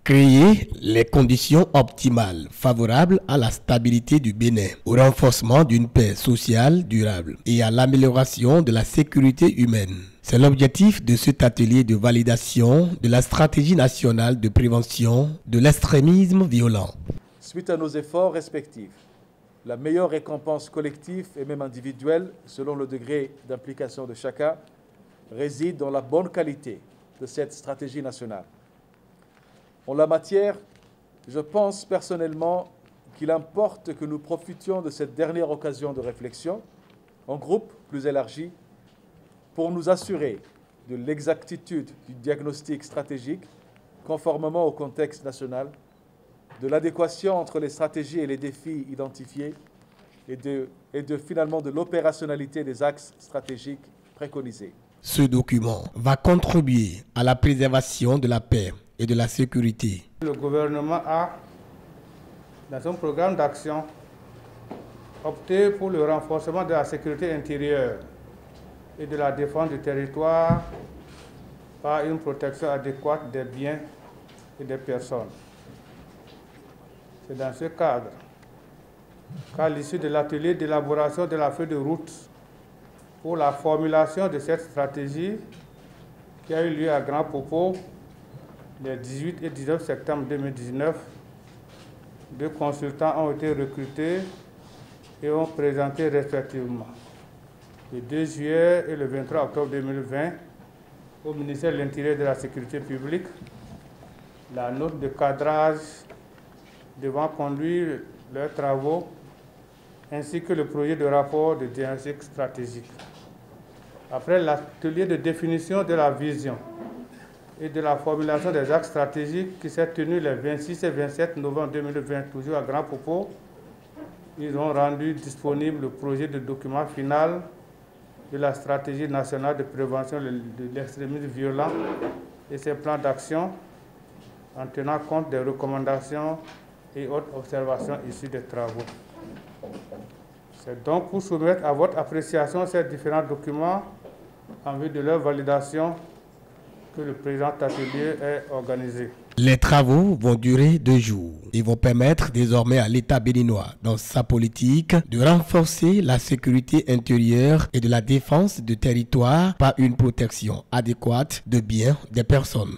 Créer les conditions optimales favorables à la stabilité du Bénin, au renforcement d'une paix sociale durable et à l'amélioration de la sécurité humaine. C'est l'objectif de cet atelier de validation de la stratégie nationale de prévention de l'extrémisme violent. Suite à nos efforts respectifs, la meilleure récompense collective et même individuelle, selon le degré d'implication de chacun, réside dans la bonne qualité de cette stratégie nationale. En la matière, je pense personnellement qu'il importe que nous profitions de cette dernière occasion de réflexion, en groupe plus élargi, pour nous assurer de l'exactitude du diagnostic stratégique, conformément au contexte national, de l'adéquation entre les stratégies et les défis identifiés et finalement de l'opérationnalité des axes stratégiques préconisés. Ce document va contribuer à la préservation de la paix et de la sécurité. Le gouvernement a, dans son programme d'action, opté pour le renforcement de la sécurité intérieure et de la défense du territoire par une protection adéquate des biens et des personnes. C'est dans ce cadre qu'à l'issue de l'atelier d'élaboration de la feuille de route pour la formulation de cette stratégie qui a eu lieu à Grand Popo les 18 et 19 septembre 2019, 2 consultants ont été recrutés et ont présenté respectivement le 2 juillet et le 23 octobre 2020 au ministère de l'Intérieur et de la Sécurité publique la note de cadrage devant conduire leurs travaux ainsi que le projet de rapport de diagnostic stratégique. Après l'atelier de définition de la vision et de la formulation des axes stratégiques qui s'est tenu les 26 et 27 novembre 2020, toujours à Grand Popo, ils ont rendu disponible le projet de document final de la stratégie nationale de prévention de l'extrémisme violent et ses plans d'action en tenant compte des recommandations et autres observations issues des travaux. C'est donc pour soumettre à votre appréciation ces différents documents en vue de leur validation que le présent atelier est organisé. Les travaux vont durer 2 jours et vont permettre désormais à l'État béninois, dans sa politique, de renforcer la sécurité intérieure et de la défense du territoire par une protection adéquate de biens des personnes.